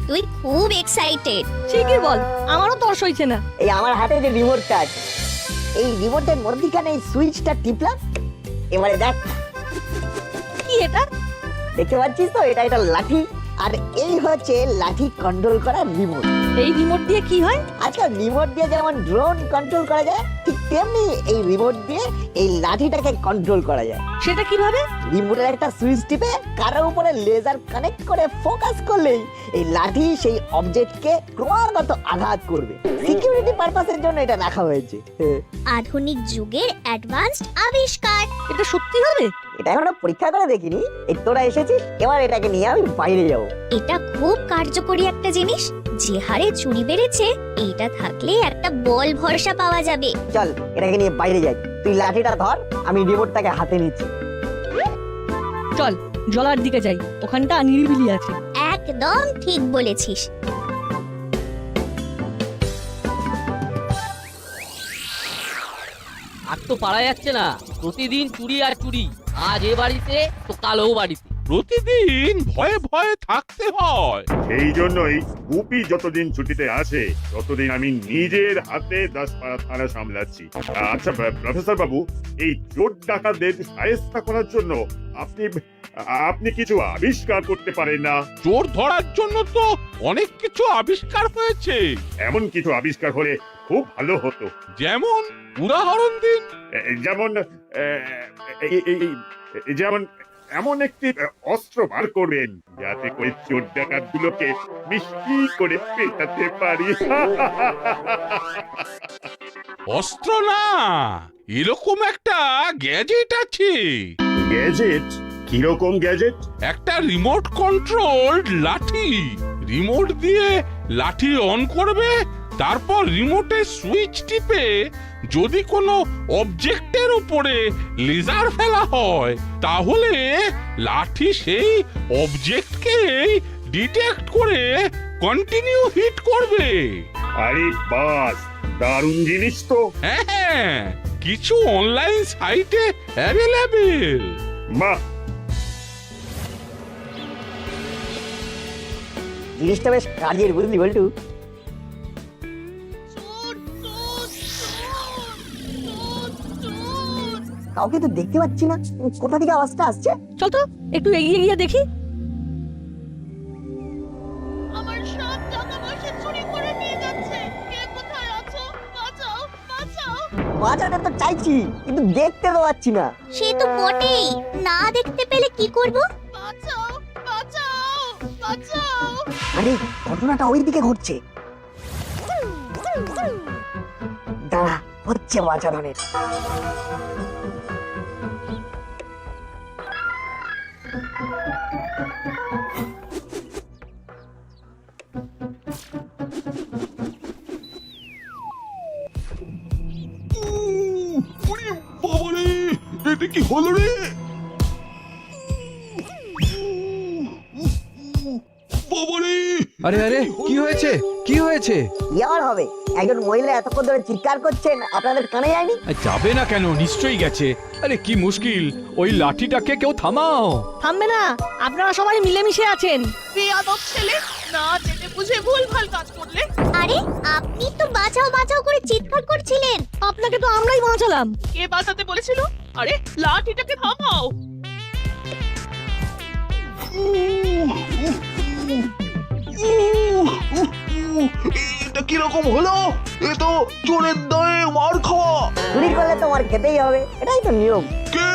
তুই খুব এক্সাইটেড। ঠিকই বল, আমারও তর সইছে না। এই আমার হাতে যে রিমোটটা আছে, এই রিমোটের মধ্যিখানে এই সুইচটা টিপলাম, এবারে দেখ কি এটা? দেখতে পাচ্ছিস তো, এটা একটা লাঠি, আর এই হচ্ছে লাঠি কন্ট্রোল করার রিমোট। এই রিমোট দিয়ে কি হয়? আচ্ছা, রিমোট দিয়ে যেমন ড্রোন কন্ট্রোল করা যায়, ঠিক তেমনি এই রিমোট দিয়ে এই লাঠিটাকে কন্ট্রোল করা যায়। সেটা কিভাবে? রিমোটের একটা সুইচ টিপে কারোর উপরে লেজার কানেক্ট করে ফোকাস করলেই এই লাঠি সেই অবজেক্টকে ক্রমাগত আঘাত করবে। সিকিউরিটি পারপাসের জন্য এটা রাখা হয়েছে। আধুনিক যুগের অ্যাডভান্সড আবিষ্কার। এটা সত্যি হবে? এটা এখনো পরীক্ষা করে দেখিনি, এই তোরা এসেছিস, এবার এটাকে নিয়ে আমি বাইরে যাবো। এটা খুব কার্যকরী একটা জিনিস। যে হারে চুরি বেড়েছে, এটা থাকলে একটা বল ভরসা পাওয়া যাবে। চল এটাকে নিয়ে বাইরে যাই, তুই লাঠিটা ধর, আমি রিমোটটাকে হাতে নিচ্ছি। চল জলার দিকে যাই, ওখানটা নিরিবিলি আছে। একদম ঠিক বলেছিস। আর তো পারা যাচ্ছে না, প্রতিদিন চুরি আর চুরি। আজ এ বাড়িতে তো কাল ও বাড়িতে। প্রতিদিন ভয়ে ভয়ে থাকতে হয়। এই জন্যই গুপি যতদিন ছুটিতে আছে ততদিন আমি নিজের হাতে 10 থানা সামলাচ্ছি। আচ্ছা প্রফেসর বাবু, এই চোর ডাকাতদের শায়েস্তা করার জন্য আপনি আপনি কিছু আবিষ্কার করতে পারেন না? চোর ধরার জন্য তো অনেক কিছু আবিষ্কার হয়েছে। এমন কিছু আবিষ্কার হলে খুব ভালো হতো। যেমন উদাহরণ দিন। যেমন যেমন এমন একটি অস্ত্র বার করবেন যাতে করে চোর ডাকাত গুলোকে মিষ্টি করে পেটাতে পারি। অস্ত্র না, এরকম একটা গ্যাজেট আছে। গ্যাজেট? কিরকম গ্যাজেট? একটা রিমোট কন্ট্রোল লাঠি। রিমোট দিয়ে লাঠি অন করবে, তারপর রিমোটের সুইচ টিপে যদি কোনো অবজেক্টের উপরে লেজার ফেলা হয়, তাহলে লাঠি সেই অবজেক্টকে ডিটেক্ট করে কন্টিনিউ হিট করবে। আরে বাস, দারুণ জিনিস তো। হ্যাঁ, কিছু অনলাইন সাইটে অ্যাভেলেবেল। বাহ, জিনিসটা বেশ কাজের, বুঝলি বল্টু? কাউকে তো দেখতে পাচ্ছি না, কোথা থেকে আওয়াজটা আসছে? চল তো একটু এগিয়ে গিয়ে দেখি। আমার সব টাকা পয়সা চুরি করে নিয়ে যাচ্ছে। কে কোথায় আছো? বাঁচাও, বাঁচাও। বাজারে তো চাইছি, কিন্তু দেখতে তো পাচ্ছি না। সে তো বটেই, না দেখতে পেলে কি করব? বাঁচাও, বাঁচাও, বাঁচাও। আরে ঘটনাটা ওই দিকে ঘটছে। দাঁড়া, হচ্ছে বাজারের। বাবারে, এটা কি হলো রে? বাবারে! আরে আরে, কি হয়েছে? কি হয়েছে? কি আর হবে, একজন মহিলা এতক্ষণ ধরে চিৎকার করছেন, আপনাদের কানে যায়নি? যাবে না কেন, নিশ্চয়ই গেছে। আরে কি মুশকিল, ওই লাঠিটাকে কেউ থামাও। থামবে না, আপনারা সবাই মিলেমিশে আছেন। বেয়াদব ছেলে, না জেনে বুঝে ভুলভাল কাজ করলে। আরে আপনি তো বাঁচাও বাঁচাও করে চিৎকার করছিলেন। আপনাকে তো আমরাই বাঁচালাম। কে বাঁচাতে বলেছিল? আরে লাঠিটাকে থামাও। এটা কিরকম হলো? এ তো চোরের দয়ে মার খাওয়া। চুরি করলে তোমার খেতেই হবে, এটাই তো নিয়ম। কে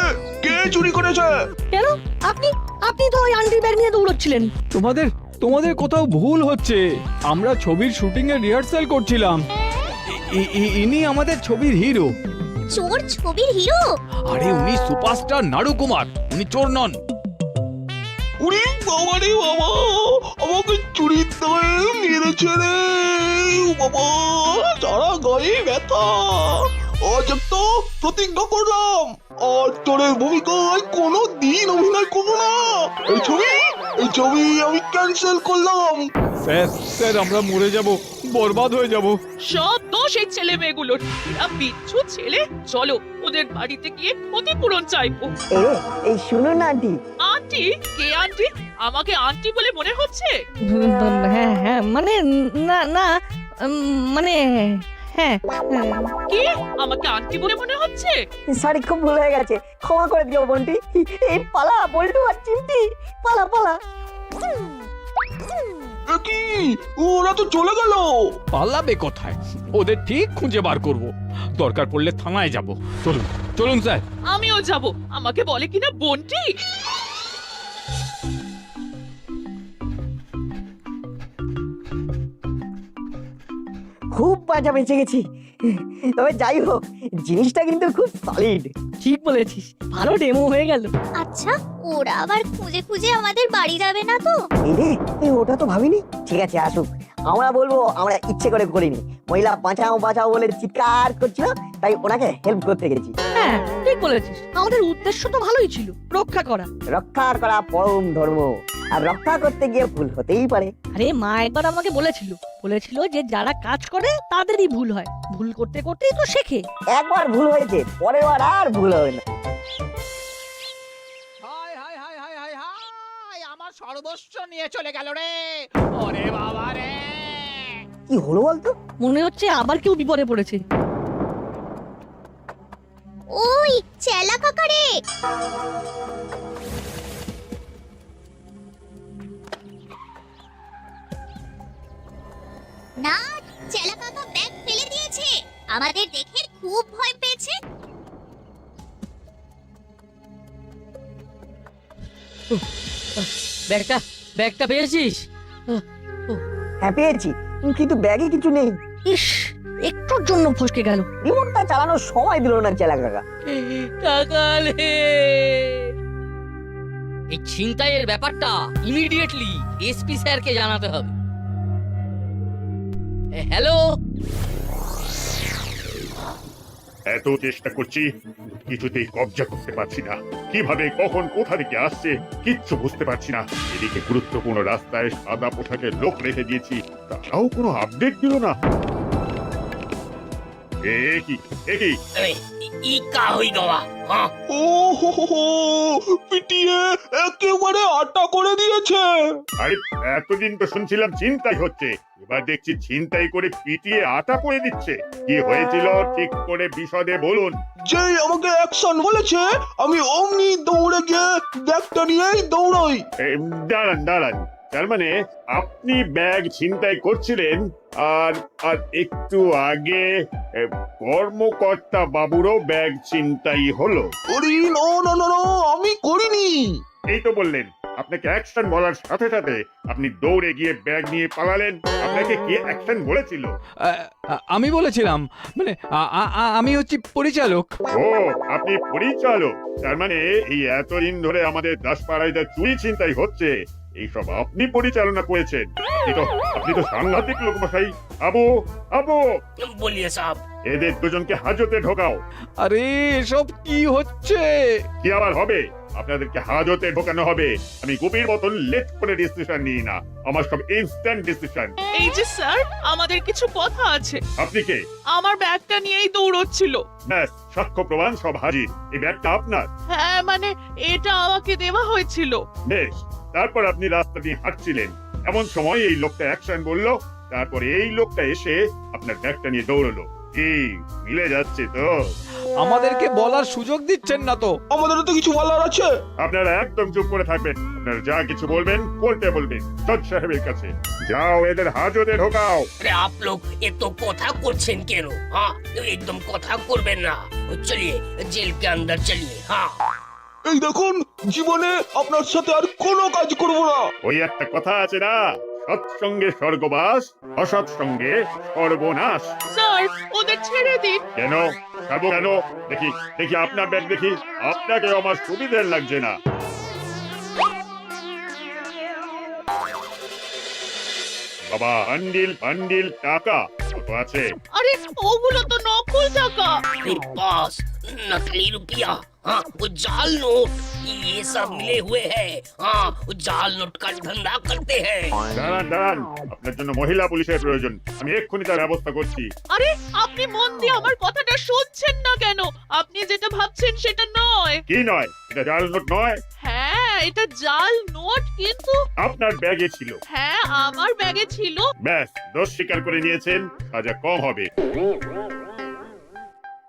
কে চুরি করেছে? কেন? আপনি আপনি তো ওই আন্টির ব্যাগ নিয়ে দৌড়চ্ছিলেন। তোমাদের তোমাদের কোথাও ভুল হচ্ছে। আমরা ছবির শুটিং এর রিহার্সাল করছিলাম। ইনি আমাদের ছবির হিরো। চোর ছবির হিরো? আরে উনি সুপারস্টার নাড়ু কুমার, উনি চোর নন। উনি বাবা রে বাবা, আমাকে চুরির দয়ে মেরেছে রে বাবা, সারা গায়ে ব্যথা। আজ তো প্রতিজ্ঞা করলাম আর চোরের ভূমিকায় কোনো দিন অভিনয় করবো না। এই ছবি আমি ক্যান্সেল করলাম। স্যার স্যার, আমরা মরে যাব, বরবাদ হয়ে যাব। সব দোষ এই ছেলে মেয়েগুলোর। এরা বিচ্ছু ছেলে। চলো ওদের বাড়িতে গিয়ে ক্ষতিপূরণ চাইবো। এই শুনুন না আন্টি, আন্টি? কে আন্টি? আমাকে আন্টি বলে মনে হচ্ছে? হ্যাঁ হ্যাঁ মানে না না মানে হ্যাঁ হ্যাঁ। কি আমাকে আন্টি বলে মনে হচ্ছে? সরি, খুব ভুল হয়ে গেছে, ক্ষমা করে দিও বন্টি। এই পালা, বল্টু আর চিমটি, পালা পালা। এ কি, ওরা তো চলে গেল। পালাবে কোথায়? ওদের ঠিক খুঁজে বার করব। দরকার পড়লে থানায় যাব। চলুন চলুন স্যার। আমিও যাব। আমাকে বলে কিনা বন্টি। খুব বাজা বেঁচে গেছি। তবে যাই হোক, জিনিসটা কিন্তু খুব সলিড। ঠিক বলেছিস, ভালো ডেমো হয়ে গেল। আচ্ছা, ওরা আবার খুঁজে খুঁজে আমাদের বাড়ি যাবে না তো? এই রে, ওটা তো ভাবিনি। ঠিক আছে, আসুক, আমরা বলবো আমরা ইচ্ছে করে করিনি। মহিলা বাঁচাও বাঁচাও বলে চিৎকার করছিল, তাই ওনাকে হেল্প করতে গেছি। হ্যাঁ ঠিক বলেছিস, আমাদের উদ্দেশ্য তো ভালোই ছিল, রক্ষা করা। রক্ষা করা পরম ধর্ম, আর রক্ষা করতে গিয়ে ভুল হতেই পারে। আরে মা একবার আমাকে বলেছিল যে যারা কাজ করে তাদেরই ভুল হয়, ভুল করতে করতেই তো শেখে। একবার ভুল হয়েছে, পরের বার আর ভুল হবে না। হায় হায় হায় হায় হায় হায়, আমার সর্বস্ব নিয়ে চলে গেল রে। ওরে বাবা রে। কি হলো বলতো? মনে হচ্ছে আবার কেউ বিপদে পড়েছে। ওই চেলা কাকা রে! না, চেলা কাকা ব্যাগ ফেলে দিয়েছে। আমাদের দেখে খুব ভয় পেয়েছে। ব্যাগটা পেয়েছিস? হ্যাঁ পেয়েছি, কিন্তু ব্যাগে কিছু নেই। ইস, একটুর জন্য ফসকে গেল। রিমোটটা চালানোর সময় দিল না চেলা কাকা। টাকালে এই ছিনতাইয়ের ব্যাপারটা ইমিডিয়েটলি এসপি স্যারকে জানাতে হবে। হ্যালো, এত চেষ্টা করছি, কিছুতেই কবজা করতে পারছি না। কিভাবে, কখন, কোথা থেকে আসছে কিচ্ছু বুঝতে পারছি না। এদিকে গুরুত্বপূর্ণ রাস্তায় সাদা পোশাকের লোক রেখে দিয়েছি, তারাও কোনো আপডেট দিল না। কি ইকা হই গওয়া। ও হো, পিটিয়ে একেবারে আটা করে দিয়েছে। আরে এতদিন তো শুনছিলাম ছিনতাই হচ্ছে, এবার দেখছি ছিনতাই করে পিটিয়ে আটা করে দিচ্ছে। কি হয়েছিল ঠিক করে বিশদে বলুন। যেই আমাকে অ্যাকশন বলেছে, আমি অমনি দৌড়ে গিয়ে ব্যাগটা নিয়েই দৌড়াই। দাঁড়ান দাঁড়ান, তার মানে আপনি ব্যাগ ছিনতাই করছিলেন, আর আর একটু আগে কর্মকর্তা বাবুরও ব্যাগ ছিনতাই হলো। করি না না না না, আমি করিনি। এই তো বললেন, আপনাকে অ্যাকশন বলার সাথে সাথে আপনি দৌড়ে গিয়ে ব্যাগ নিয়ে পালালেন। আপনাকে কে অ্যাকশন বলেছিল? আমি বলেছিলাম, মানে আমি হচ্ছি পরিচালক। ও, আপনি পরিচালক। তার মানে এই এতদিন ধরে আমাদের দাসপাড়ায় যা চুরি ছিনতাই হচ্ছে, এইসব আপনি পরিচালনা করেছেন। আপনি তো সাংঘাতিক লোক মশাই। আবু আবু বলিয়ে সাহেব, এদের দুজনকে হাজতে ঢোকাও। আরে এসব কি হচ্ছে? কি আবার হবে? আপনাদেরকে হাজতে ঢোকানো হবে। আমি গুপির মতন লেট করে ডিসিশন নিই না, আমার সব ইনস্ট্যান্ট ডিসিশন। এই যে স্যার, আমাদের কিছু কথা আছে। আপনি কে? আমার ব্যাগটা নিয়েই দৌড়চ্ছিল। ব্যাস, সাক্ষ্য প্রমাণ সব হাজির। এই ব্যাগটা আপনার? হ্যাঁ মানে এটা আমাকে দেওয়া হয়েছিল। বেশ, তারপর আপনি রাস্তা দিয়ে হাঁটছিলেন, এমন সময় এই লোকটা অ্যাকশন বললো, তারপরে এই লোকটা এসে আপনার ব্যাগটা নিয়ে দৌড়লো। কি মিলে যাচ্ছে তো? আমাদেরকে বলার সুযোগ দিচ্ছেন না তো। আমাদের তো কিছু বলার আছে। আপনারা একদম চুপ করে থাকবেন। আপনারা যা কিছু বলবেন কোর্টে বলবেন, জজ সাহেবের কাছে। যাও, এদের হাজতে ঢোকাও। अरे आप लोग ये तो কথা করছেন কেন? हाँ, एकदम কথা করবেন না। চলিয়ে জেল के अंदर चलिए। हाँ, এই দেখুন, জীবনে আপনার সাথে আর কোনো কাজ করব না। ওই একটা কথা আছে না, সৎসঙ্গে স্বর্গবাস, অসৎ সঙ্গে সর্বনাশ। স্যার, ওদের ছেড়ে দিন। কেন ছাড়বো কেন? দেখি দেখি আপনার ব্যাগ দেখি। আপনাকে আমার সুবিধের লাগছে না। বাবা, বান্ডিল বান্ডিল টাকা কত আছে? আরে ওগুলো তো নকল টাকা। अरे बॉस, नकली रुपया हाँ वो जाल नोट ये सब मिले हुए हैं। हाँ वो जाल नोट का धंधा करते हैं। দাঁড়ান দাঁড়ান, আপনার জন্য মহিলা পুলিশের প্রয়োজন। আমি এক্ষুনি তার ব্যবস্থা করছি। আরে আপনি মন দিয়ে আমার কথাটা শুনছেন না কেন? আপনি যেটা ভাবছেন সেটা নয়। কি নয়? এটা জাল নোট নয়, হ্যাঁ এটা জাল নোট, কিন্তু আপনার ব্যাগে ছিল। হ্যাঁ আমার ব্যাগে ছিল। ব্যাস, দোষ স্বীকার করে নিয়েছেন, সাজা কম হবে।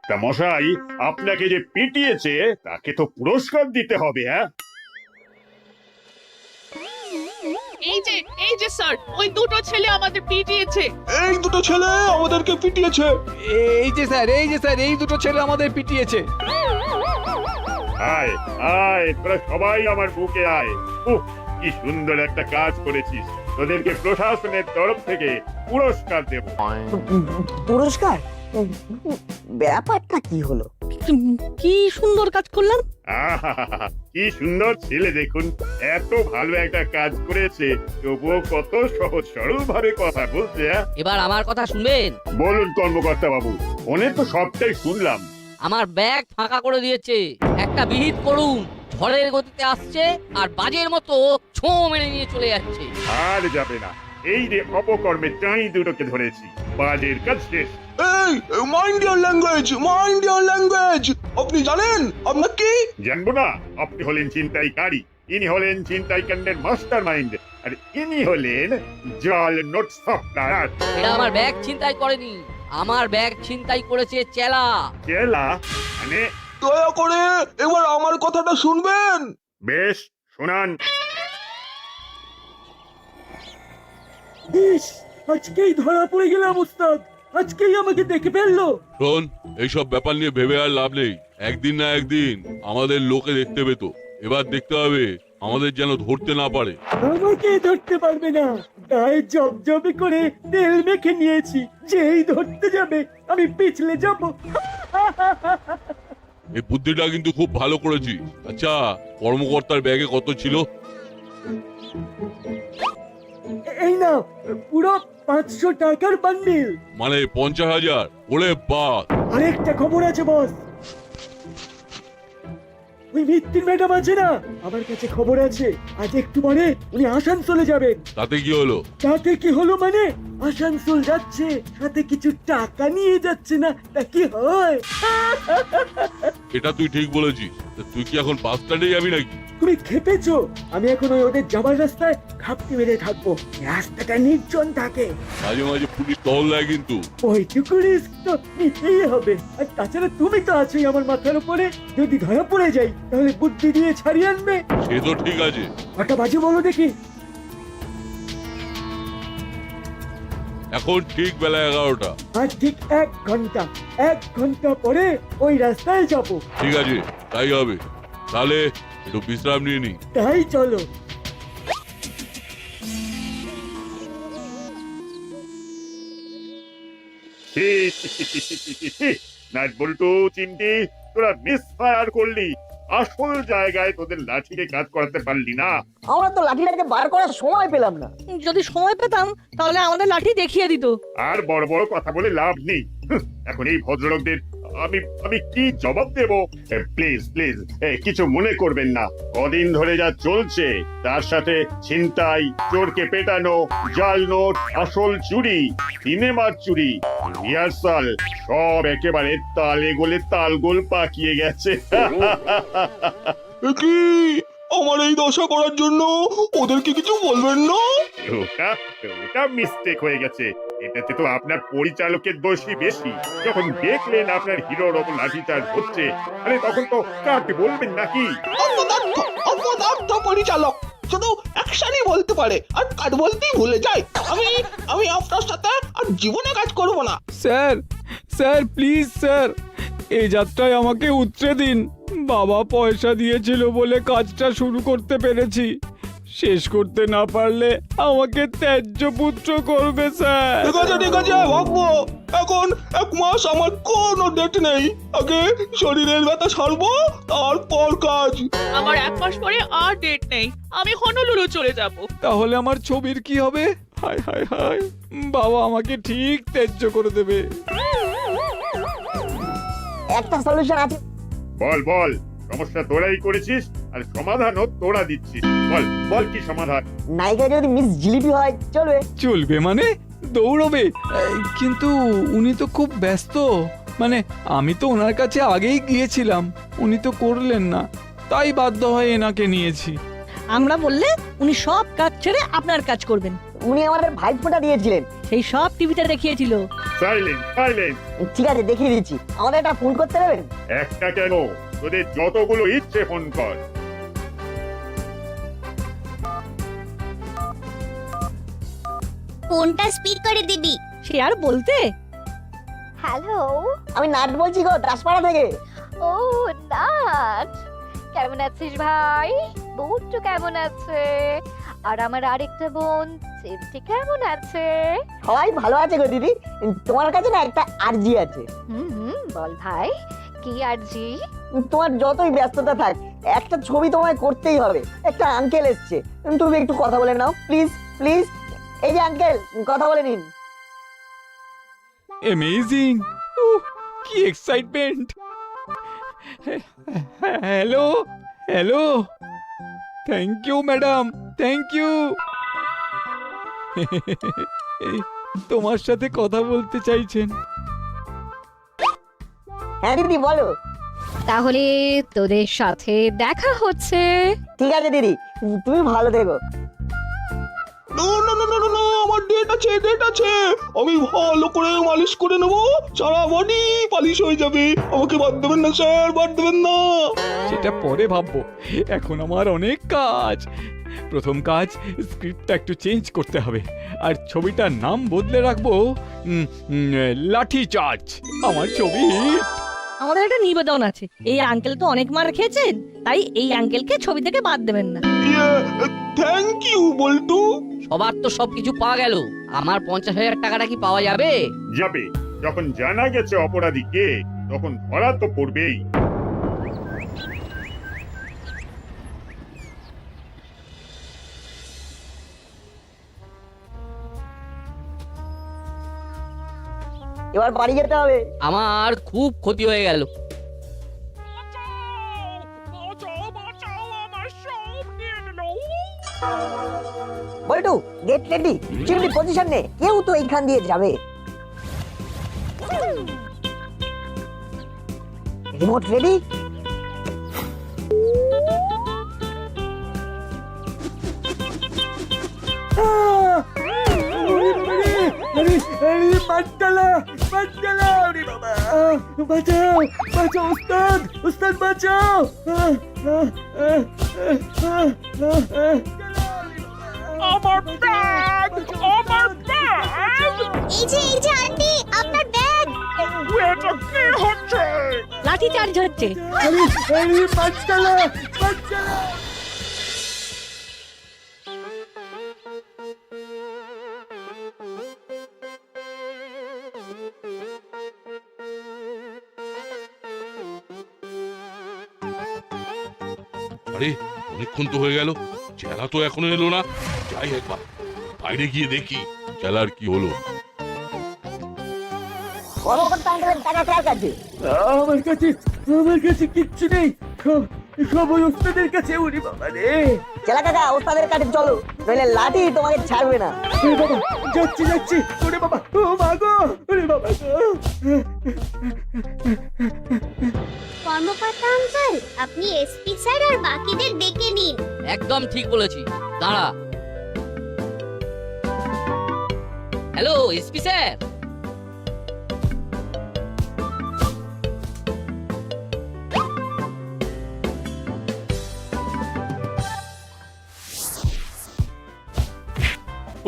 তা মশাই, আপনাকে যে পিটিয়েছে তাকে তো পুরস্কার দিতে হবে। হ্যাঁ, এই যে স্যার, ওই দুটো ছেলে আমাদের পিটিয়েছে। এই দুটো ছেলে আমাদেরকে পিটিয়েছে। এই যে স্যার, এই দুটো ছেলে আমাদের পিটিয়েছে। আয় আয়, তোরা সবাই আমার বুকে আয়। উহ, কি সুন্দর একটা কাজ করেছিস, তোদেরকে প্রশাসনের তরফ থেকে পুরস্কার দেব। পুরস্কার? ব্যাপারটা কি হলো? কি সুন্দর কাজ করলাম। আহাহাহা, কি সুন্দর ছেলে দেখুন, এত ভালো একটা কাজ করেছে, তবুও কত সহজ সরল ভাবে কথা বলছে। হ্যাঁ? এবার আমার কথা শুনবেন। বলুন কর্মকর্তা বাবু, ফোনে তো সবটাই শুনলাম। আমার ব্যাগ ফাঁকা করে দিয়েছে, একটা বিহিত করুন। ঝড়ের গতিতে আসছে আর বাজের মতো ছো মেরে নিয়ে চলে যাচ্ছে। আর যাবে না, এই যে অপকর্মে চাই দুটোকে ধরেছি, বাজের কাজ শেষ। এই mind your language, mind your language. আপনি জানেন আপনার কি? জানবো না? আপনি হলেন ছিনতাইকারী, ইনি হলেন ছিনতাইকাণ্ডের মাস্টার মাইন্ড, আর ইনি হলেন জাল নোট সাপ্লায়ার। এরা আমার ব্যাগ ছিনতাই করেনি, আমার ব্যাগ ছিনতাই করেছে চেলা। চেলা মানে? দয়া করে এবার আমার কথাটা শুনবেন। বেশ, শোনান। আজকেই ধরা পড়ে গেলাম ওস্তাদ, আজকেই আমাকে দেখে ফেললো। শোন, এইসব ব্যাপার নিয়ে ভেবে আর লাভ নেই। একদিন না একদিন আমাদের লোকে দেখতে পেতো, এবার দেখতে হবে আমাদের যেন ধরতে না পারে। আমাকে ধরতে পারবে না, গায়ে জবজবে করে তেল মেখে নিয়েছি, যেই ধরতে যাবে আমি পিছলে যাব। এই বুদ্ধিটা কিন্তু খুব ভালো করেছি। আচ্ছা, কর্মকর্তার ব্যাগে কত ছিল? এই না, পুরো 500 টাকার বান্ডিল। মানে 50,000? ওরে বাস! আরেকটা খবর আছে বস, ওই মিত্তির ম্যাডাম আছে না, আমার কাছে খবর আছে আজ একটু পরে উনি আসানসোলে যাবেন। তাতে কি হলো? তাতে কি হলো মানে, আসানসোল যাচ্ছে, সাথে কিছু টাকা নিয়ে যাচ্ছে না, তা কি হয়? এটা তুই ঠিক বলেছিস। তা তুই কি এখন বাস স্ট্যান্ডে যাবি নাকি? তুমি খেপেছো? আমি এখন ওই ওদের যাবার রাস্তায় খাপটি মেরে থাকবো, রাস্তাটা নির্জন থাকে। মাঝে মাঝে পুলিশ টহল দেয় কিন্তু। ওইটুকু রিস্ক তো নিতেই হবে, আর তাছাড়া তুমি তো আছোই আমার মাথার উপরে, যদি ধরা পড়ে যাই তাহলে বুদ্ধি দিয়ে ছাড়িয়ে আনবে। সে তো ঠিক আছে। কটা বাজে বলো দেখি? এখন ঠিক বেলা 11টা। আর ঠিক 1 ঘন্টা পরে ওই রাস্তায় যাবো। ঠিক আছে, তাই হবে। তাহলে একটু বিশ্রাম নিয়ে নি। তাই চলো। নাট বল্টু, চিমটি, তোরা মিস ফায়ার করলি। আসল জায়গায় তোদের লাঠিকে কাজ করাতে পারলি না। আমরা তো লাঠিটাকে বার করার সময় পেলাম না। যদি সময় পেতাম তাহলে আমাদের লাঠি দেখিয়ে দিত। আর বড় বড় কথা বলে লাভ নেই। এখন এই ভদ্রলোকদের আমি কি জবাব দেব? প্লিজ প্লিজ কিছু মনে করবেন না। কদিন ধরে যা চলছে তার সাথে ছিনতাই, চোরকে পেটানো, জাল নোট, আসল চুরি, সিনেমার চুরি, রিহার্সাল সব একেবারে তালে গোলে তালগোল পাকিয়ে গেছে। কি আমার এই দশা করার জন্য ওদেরকে কিছু বলবেন না? ওটা মিস্টেক হয়ে গেছে। এটাতে তো আপনার পরিচালকের দোষই বেশি। যখন দেখলেন আপনার হিরোর ওপর লাঠিচার্জ হচ্ছে, আরে তখন তো কাট বলবেন নাকি? অপদার্থ পরিচালক শুধু অ্যাকশনই বলতে পারে আর কাট বলতেই ভুলে যায়। আমি আপনার সাথে আর জীবনে কাজ করব না। স্যার প্লিজ স্যার, এই যাত্রায় আমাকে উতরে দিন। বাবা পয়সা দিয়েছিল বলে কাজটা শুরু করতে পেরেছি, শেষ করতে না পারলে আমাকে ত্যায্য পুত্র করবে স্যার। ঠিক আছে ভাববো। এখন 1 মাস আমার কোনো ডেট নেই, আগে শরীরের ব্যথা সারবো তারপর কাজ। আমার 1 মাস পরে আর ডেট নেই, আমি হনুলুলু চলে যাব। তাহলে আমার ছবির কি হবে? হায় হায় হায়, বাবা আমাকে ঠিক ত্যায্য করে দেবে। একটা সলিউশন আছে। বল বল, সমস্যা তোরাই করেছিস আর সমাধানও তোরা দিচ্ছিস। বল বল কি সমাধান? নায়িকা যদি মিস জিলিপি হয় চলবে? চলবে মানে দৌড়বে। কিন্তু উনি তো খুব ব্যস্ত, মানে আমি তো ওনার কাছে আগেই গিয়েছিলাম, উনি তো করলেন না, তাই বাধ্য হয়ে এনাকে নিয়েছি। আমরা বললে উনি সব কাজ ছেড়ে আপনার কাজ করবেন। উনি আমাদের ভাইফোঁটা দিয়েছিলেন। সেই সব টিভিতে দেখিয়েছিল। Silent silent. ঠিক আছে, দেখিয়ে দিচ্ছি। আমাদের একটা ফোন করতে দেবেন? একটা কেন, তোদের যতগুলো ইচ্ছে ফোন কর। ফোনটা স্পিকারে দিবি। সে আর বলতে। হ্যালো। আমি নাট বলছি গো, দাসপাড়া থেকে। ও নাট, কেমন আছিস ভাই? বউটু কেমন আছে? আর আমার আরেকটা বোন চিমটি কেমন আছে? সবাই ভালো আছে গো দিদি। তোমার কাছে না একটা আরজি আছে। বল ভাই, কি আরজি? তোমার যতই ব্যস্ততা থাক, একটা ছবি তোমায় করতেই হবে। একটা আঙ্কেল এসছে, তুমি একটু কথা বলে নাও প্লিজ প্লিজ। এই যে আঙ্কেল, কথা বলে নিন। অ্যামেজিং, কি excitement. Hello hello, thank you madam, thank you. তোমার সাথে কথা বলতে চাইছেন। হ্যাঁ দিদি বলো। তাহলে তোদের সাথে দেখা হচ্ছে। ঠিক আছে দিদি, তুমি ভালো থেকো। না না না না না না, আমার ডেট আছে, ডেট আছে। আমি ভালো করে মালিশ করে নেবো, সারা বডি পালিশ হয়ে যাবে। আমাকে বাদ দেবেন না স্যার, বাদ দেবেন না। সেটা পরে ভাববো, এখন আমার অনেক কাজ। প্রথম কাজ, স্ক্রিপ্টটা একটু চেঞ্জ করতে হবে, আর ছবিটার নাম বদলে রাখবো লাঠি চার্জ। আমার ছবি। আমাদের একটা নিবেদন আছে, এই আঙ্কেল তো অনেক মার খেয়েছেন, তাই এই আঙ্কেলকে ছবি থেকে বাদ দেবেন না। থ্যাংক ইউ বল্টু। সবার তো সবকিছু পাওয়া গেল, আমার 50,000 টাকাটা কি পাওয়া যাবে? যাবে, যখন জানা গেছে অপরাধী কে, তখন ধরা তো পড়বেই। এবার বাড়ি যেতে হবে। আমার খুব ক্ষতি হয়ে গেল। বল্টু, গেট রেডি, চিমনি পজিশন নে, কেউ তো এইখান দিয়ে যাবে। Remote ready. এই যে আন্টি, আপনার ব্যাগ। লাঠি চার্জ হচ্ছে। আরে অনেকক্ষণ তো হয়ে গেল, চেলা তো এখনো এলো না। যাই একবার বাইরে গিয়ে দেখি চেলার কি হলো। টাকা কার কাছে? আমার কাছে কিচ্ছু নেই, সব ওই ওস্তাদের কাছে। উনি বাবা রে। চেলা কাকা, ওস্তাদের কাছে চলো, নইলে লাঠি তোমাকে ছাড়বে না। বাবা, যাচ্ছি যাচ্ছি। ওরে বাবা, ও মা গো, ওরে বাবা গো। কর্মকর্তা আঙ্কেল, আপনি এসপি স্যার আর বাকিদের ডেকে নিন। একদম ঠিক বলেছি, দাঁড়া। Hello SP sir.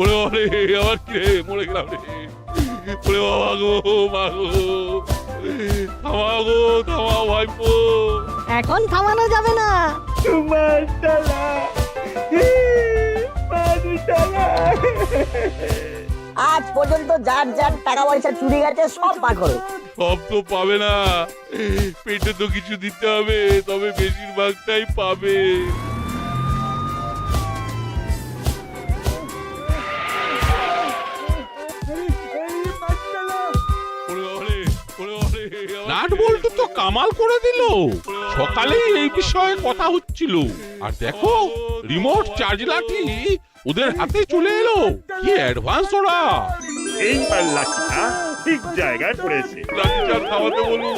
ওরে বাবা রে, আবার কি রে, মরে গেলাম রে। ওরে বাবা গো, মা গো, থামাও গো, থামাও ভাইপো। এখন থামানো যাবে না। আজ পর্যন্ত যার যার টাকা পয়সা চুরি গেছে সব বার করো। সব তো পাবে না, পেটে তো কিছু দিতে হবে, তবে বেশিরভাগটাই পাবে। নাট বল্টু তো কামাল করে দিল, সকালেই এই বিষয়ে কথা হচ্ছিল, আর দেখো রিমোট চার্জ লাঠি ওদের হাতে চলে এলো। কি অ্যাডভান্স ওরা! এইবার লাঠিটা ঠিক জায়গায় পড়েছে। লাঠি চার্জ খাওয়াতে বলুন।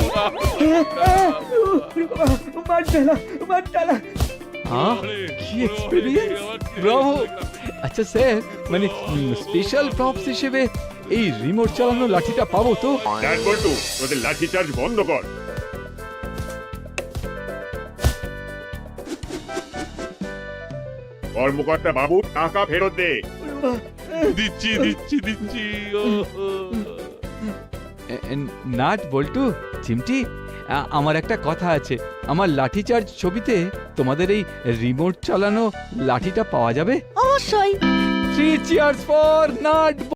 কি এক্সপেরিয়েন্স, ব্রাভো। আচ্ছা স্যার, মানে স্পেশাল প্রপস হিসেবে এই রিমোট চালানো লাঠিটা পাবো তো? নাট বল্টু, তোদের লাঠি চার্জ বন্ধ কর। কর্মকর্তা বাবু, টাকা ফেরত দে। দিচ্ছি দিচ্ছি দিচ্ছি। নাট বল্টু, চিমটি, আমার একটা কথা আছে। আমার লাঠি চার্জ ছবিতে তোমাদের এই রিমোট চালানো লাঠিটা পাওয়া যাবে? অবশ্যই। 3 cheers for নাট